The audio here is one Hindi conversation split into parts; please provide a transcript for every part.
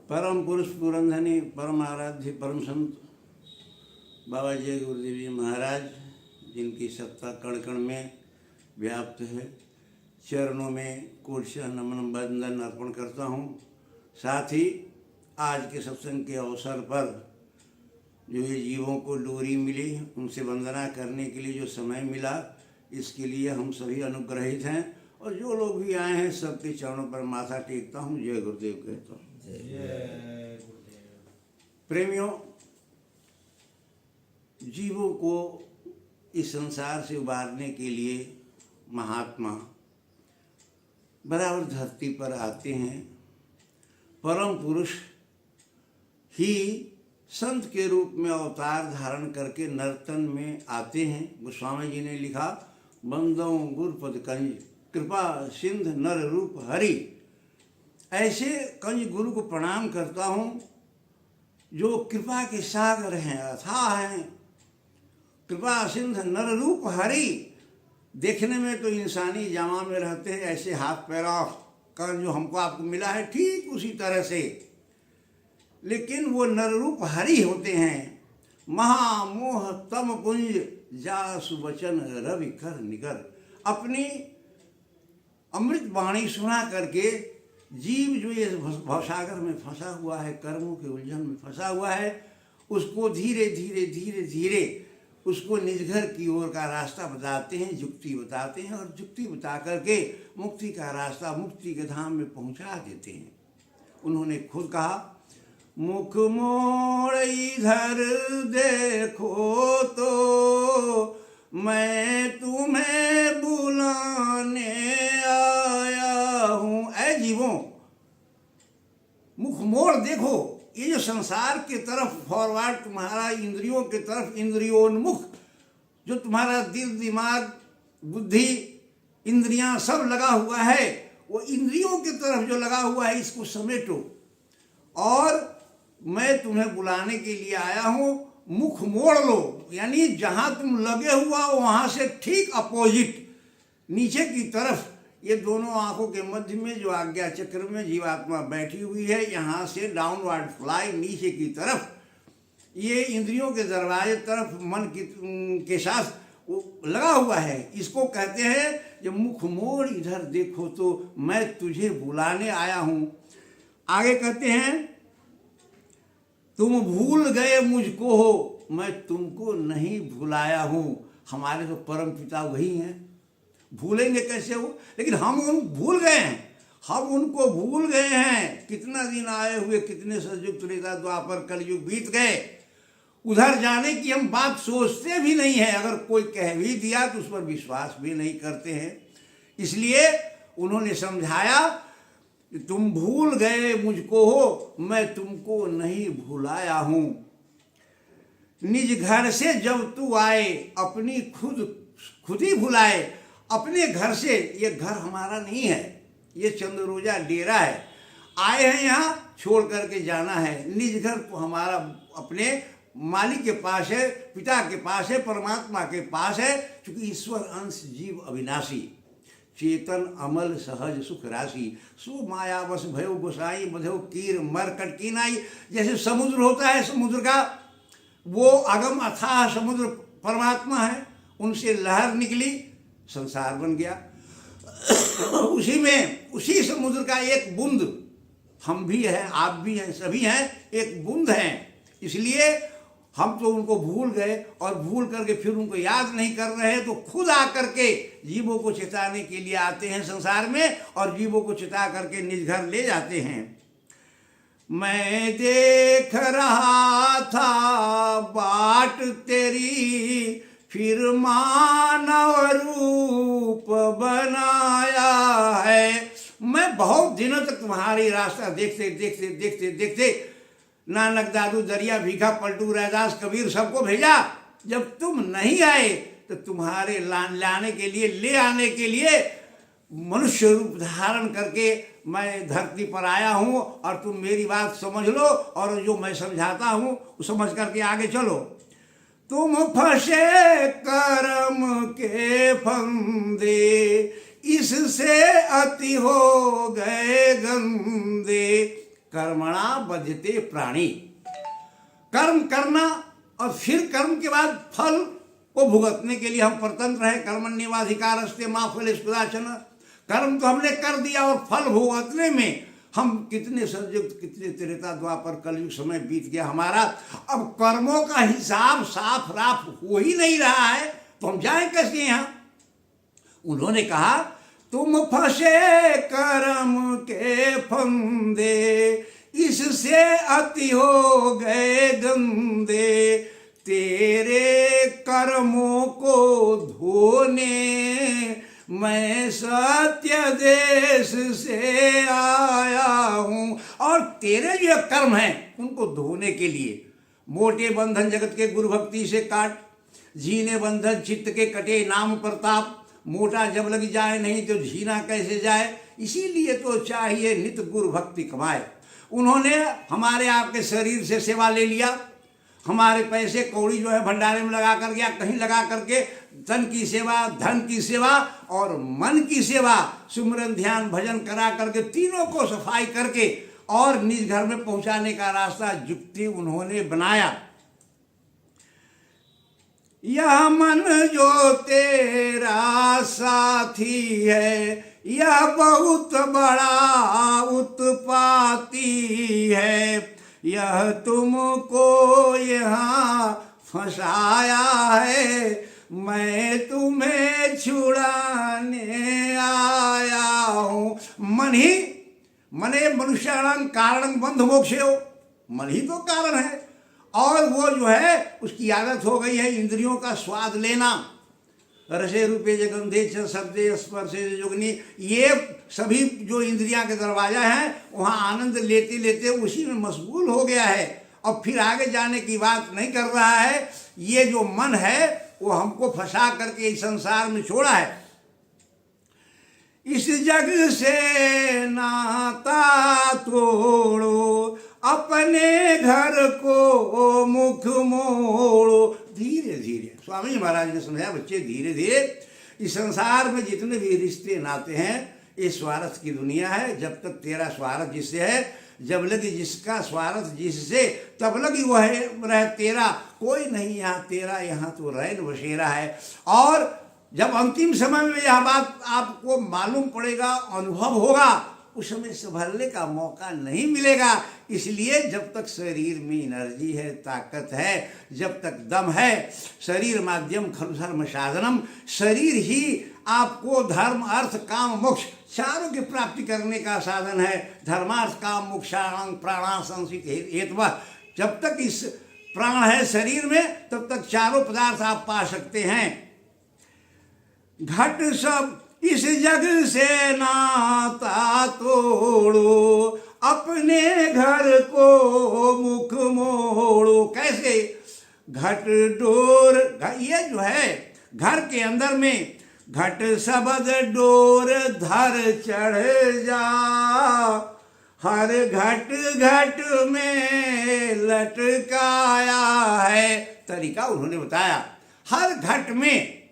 परम पुरुष पुरंधनी परम आराध्य परम संत बाबा जय गुरुदेव जी महाराज, जिनकी सत्ता कण कण में व्याप्त है, चरणों में कोटि नमन वंदन अर्पण करता हूँ। साथ ही आज के सत्संग के अवसर पर जो ये जीवों को डोरी मिली, उनसे वंदना करने के लिए जो समय मिला, इसके लिए हम सभी अनुग्रहित हैं। और जो लोग भी आए हैं, सबके चरणों पर माथा टेकता हूँ, जय गुरुदेव कहता हूँ। प्रेमियों, जीवों को इस संसार से उबारने के लिए महात्मा बराबर धरती पर आते हैं। परम पुरुष ही संत के रूप में अवतार धारण करके नर्तन में आते हैं। गोस्वामी जी ने लिखा, बंदों गुरुपद कंज कृपा सिंध नर रूप हरि। ऐसे कंज गुरु को प्रणाम करता हूँ जो कृपा के सागर हैं, अथाह हैं। कृपा सिंध नर रूप हरि, देखने में तो इंसानी जामा में रहते हैं, ऐसे हाथ पैरों का जो हमको आपको मिला है ठीक उसी तरह से, लेकिन वो नर रूप हरि होते हैं। महामोह तम पुंज जा सुवचन रवि कर निकर। अपनी अमृत वाणी सुना करके जीव जो ये भवसागर में फंसा हुआ है, कर्मों के उलझन में फंसा हुआ है, उसको धीरे धीरे धीरे धीरे उसको निज घर की ओर का रास्ता बताते हैं, जुक्ति बताते हैं, और जुक्ति बता करके मुक्ति का रास्ता, मुक्ति के धाम में पहुंचा देते हैं। उन्होंने खुद कहा, मुख मोड़ इधर देखो तो मैं तुम्हें बुलाने आया हूँ। ऐ जीवों, मुख मोड़ देखो। ये जो संसार के तरफ फॉरवर्ड तुम्हारा इंद्रियों के तरफ इंद्रियोन्मुख जो तुम्हारा दिल दिमाग बुद्धि इंद्रियां सब लगा हुआ है, वो इंद्रियों के तरफ जो लगा हुआ है, इसको समेटो और मैं तुम्हें बुलाने के लिए आया हूँ। मुख मोड़ लो, यानी जहाँ तुम लगे हुआ वहाँ से ठीक अपोजिट नीचे की तरफ, ये दोनों आंखों के मध्य में जो आज्ञा चक्र में जीवात्मा बैठी हुई है, यहाँ से डाउनवर्ड फ्लाई नीचे की तरफ, ये इंद्रियों के दरवाजे तरफ मन के साथ वो लगा हुआ है। इसको कहते हैं जब मुख मोड़ इधर देखो तो मैं तुझे बुलाने आया हूँ। आगे कहते हैं, तुम भूल गए मुझको हो, मैं तुमको नहीं भुलाया हूँ। हमारे तो परम पिता वही हैं, भूलेंगे कैसे हो? लेकिन हम उन भूल गए हैं, हम उनको भूल गए हैं। कितना दिन आए हुए, कितने सतयुग त्रेता द्वापर कलयुग बीत गए, उधर जाने की हम बात सोचते भी नहीं है। अगर कोई कह भी दिया तो उस पर विश्वास भी नहीं करते हैं। इसलिए उन्होंने समझाया, तुम भूल गए मुझको हो, मैं तुमको नहीं भुलाया हूँ। निज घर से जब तू आए, अपनी खुद ही भुलाए। अपने घर से, ये घर हमारा नहीं है, ये चंद्रोजा डेरा है। आए हैं यहाँ, छोड़ करके जाना है। निज घर तो हमारा अपने मालिक के पास है, पिता के पास है, परमात्मा के पास है। क्योंकि ईश्वर अंश जीव अविनाशी, चेतन अमल सहज सुख राशि। सो मायावश भयो गोसाई बधो कीर मरकट कीनाई। जैसे समुद्र होता है, समुद्र का वो अगम अथाह समुद्र परमात्मा है, उनसे लहर निकली, संसार बन गया। उसी में, उसी समुद्र का एक बूंद हम भी हैं, आप भी हैं, सभी हैं, एक बूंद हैं। इसलिए हम तो उनको भूल गए, और भूल करके फिर उनको याद नहीं कर रहे हैं, तो खुद आकर के जीवों को चिताने के लिए आते हैं संसार में, और जीवों को चिता करके निज घर ले जाते हैं। मैं देख रहा था बाट तेरी, फिर मानव रूप बनाया है। मैं बहुत दिनों तक तुम्हारी रास्ता देखते देखते देखते देखते नानक दादू दरिया भीखा पलटू रैदास कबीर सबको भेजा। जब तुम नहीं आए तो तुम्हारे लाने के लिए, ले आने के लिए मनुष्य रूप धारण करके मैं धरती पर आया हूँ। और तुम मेरी बात समझ लो, और जो मैं समझाता हूँ समझ करके आगे चलो। तुम फंसे कर्म के फंदे, इससे अति हो गए गंदे। कर्मणा बध्यते प्राणी। कर्म करना और फिर कर्म के बाद फल को भुगतने के लिए हम स्वतंत्र है। कर्मण्येवाधिकारस्ते मा फलेषु कदाचन। कर्म तो हमने कर दिया और फल भुगतने में हम कितने सतयुग, कितने त्रेता द्वापर कलयुग समय बीत गया हमारा। अब कर्मों का हिसाब साफ राफ हो ही नहीं रहा है, तो हम जाए कैसे यहाँ। उन्होंने कहा तुम फंसे कर्म के फंदे, इससे अति हो गए गंदे, तेरे कर्मों को धोने मैं सत्य देश से आया हूँ। और तेरे जो कर्म हैं उनको धोने के लिए, मोटे बंधन जगत के गुरु भक्ति से काट, जीने बंधन चित्त के कटे नाम प्रताप, मोटा जब लग जाए नहीं तो झीना कैसे जाए, इसीलिए तो चाहिए नित्य गुरु भक्ति कमाए। उन्होंने हमारे आपके शरीर से सेवा ले लिया, हमारे पैसे कौड़ी जो है भंडारे में लगा कर गया, कहीं लगा करके तन की सेवा, धन की सेवा और मन की सेवा, सुमिरन ध्यान भजन करा करके तीनों को सफाई करके और निज घर में पहुंचाने का रास्ता युक्ति उन्होंने बनाया। यह मन जो तेरा साथी है, यह बहुत बड़ा उत्पाती है, यह तुमको यहाँ फंसाया है, मैं तुम्हें छुड़ाने आया हूँ। मन ही मने मनुष्याणां कारणं बंध मोक्षयो, मन ही तो कारण है। और वो जो है उसकी आदत हो गई है इंद्रियों का स्वाद लेना। रसे रूपे जगंधे च शब्दे स्पर्शे जोगनी, ये सभी जो इंद्रियां के दरवाजा हैं वहाँ आनंद लेते लेते उसी में मशगूल हो गया है और फिर आगे जाने की बात नहीं कर रहा है। ये जो मन है वो हमको फंसा करके इस संसार में छोड़ा है। इस जग से नाता तोड़ो, अपने घर को मुख मोड़ो। धीरे धीरे स्वामी महाराज ने समझाया, बच्चे धीरे धीरे इस संसार में जितने भी रिश्ते नाते हैं ये स्वार्थ की दुनिया है। जब तक तेरा स्वार्थ जिससे है, जब लगी जिसका स्वार्थ जिससे, तब लगी वह रह तेरा, कोई नहीं यहाँ तेरा, यहाँ तो रैन बसेरा है। और जब अंतिम समय में यह बात आपको मालूम पड़ेगा, अनुभव होगा, उस समय संभलने का मौका नहीं मिलेगा। इसलिए जब तक शरीर में एनर्जी है, ताकत है, जब तक दम है, शरीर माध्यम खलु धर्म साधनम, शरीर ही आपको धर्म अर्थ काम मोक्ष चारों की प्राप्ति करने का साधन है। धर्मार्थ काम मोक्षाणां प्राणा संसित हेतुः, जब तक इस प्राण है शरीर में तब तक चारों पदार्थ आप पा सकते हैं। घट सब इस जग से नाता तोड़ो, अपने घर को मुख मोड़ो। कैसे? घट डोर, ये जो है घर के अंदर में घट शब्द डोर धर चढ़ जा, हर घट घट में लटकाया है। तरीका उन्होंने बताया, हर घट में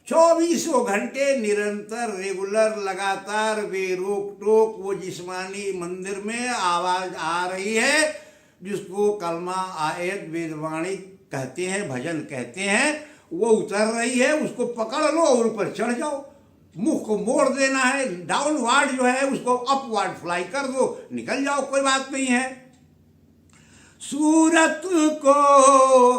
24 घंटे निरंतर रेगुलर लगातार बेरोक टोक वो जिस्मानी मंदिर में आवाज आ रही है, जिसको कलमा आयत वेदवाणी कहते हैं, भजन कहते हैं, वो उतर रही है। उसको पकड़ लो और ऊपर चढ़ जाओ। मुख को मोड़ देना है, डाउनवर्ड जो है उसको अपवर्ड फ्लाई कर दो, निकल जाओ, कोई बात नहीं है। सूरत को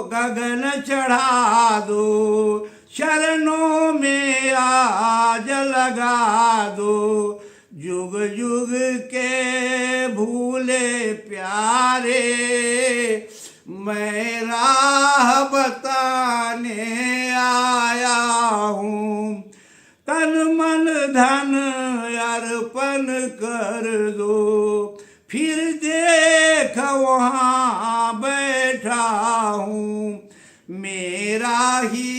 गगन चढ़ा दो, चरणों में आज लगा दो, जुग जुग के भूले प्यारे, मैं राह बताने आया हूँ। तन मन धन अर्पण कर दो, फिर देख वहाँ बैठा हूँ, मेरा ही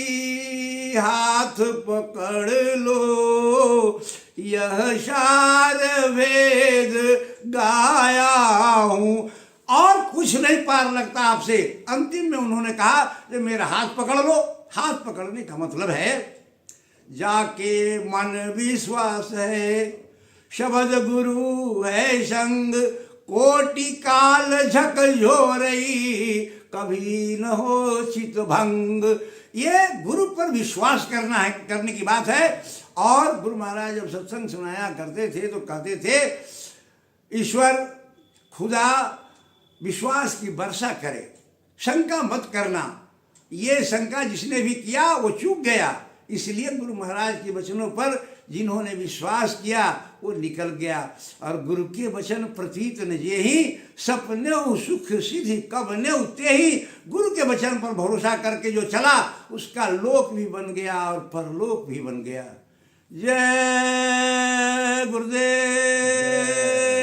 हाथ पकड़ लो, यह शार वेद गाया हूँ। और कुछ नहीं पार लगता आपसे। अंतिम में उन्होंने कहा कि मेरा हाथ पकड़ लो। हाथ पकड़ने का मतलब है जाके मन विश्वास है, शब्द गुरु है संग, कोटि काल झक झोरई कभी न हो चित भंग। ये गुरु पर विश्वास करना है, करने की बात है। और गुरु महाराज जब सत्संग सुनाया करते थे तो कहते थे ईश्वर खुदा विश्वास की वर्षा करे, शंका मत करना। ये शंका जिसने भी किया वो चूक गया। इसलिए गुरु महाराज के वचनों पर जिन्होंने विश्वास किया वो निकल गया। और गुरु के वचन प्रतीत न जे ही सपने सुख सिद्धि कब ने ते ही। गुरु के वचन पर भरोसा करके जो चला उसका लोक भी बन गया और परलोक भी बन गया। जय गुरुदेव।